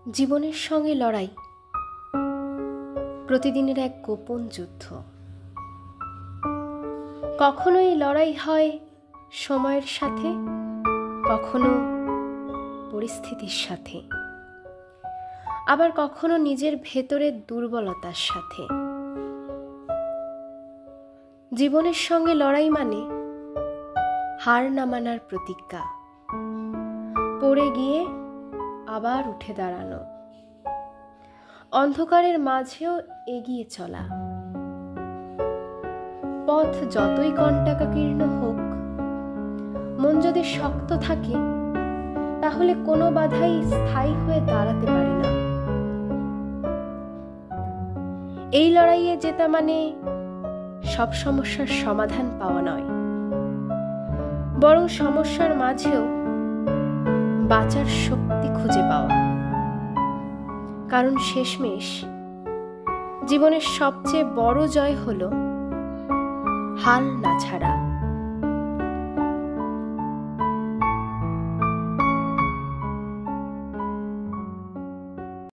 জীবনের সঙ্গে লড়াই প্রতিদিনের এক গোপন যুদ্ধ। কখনো এই লড়াই হয় সময়ের সাথে, কখনো পরিস্থিতির সাথে, আবার কখনো নিজের ভেতরের দুর্বলতার সাথে। জীবনের সঙ্গে লড়াই মানে হার না মানার প্রতিজ্ঞা, পড়ে গিয়ে আবার উঠে দাঁড়ানো, অন্ধকারের মাঝেও এগিয়ে চলা। পথ যতই কণ্টকাকীর্ণ হোক, মন যদি শক্ত থাকে তাহলে কোনো বাধাই স্থায়ী হয়ে দাঁড়াতে পারে না। এই লড়াইয়ে জেতা মানে সব সমস্যার সমাধান পাওয়া নয়, বরং সমস্যার মাঝেও বাঁচার শক্তি খুঁজে পাওয়া। কারণ শেষমেশ জীবনের সবচেয়ে বড় জয় হলো হাল না ছাড়া।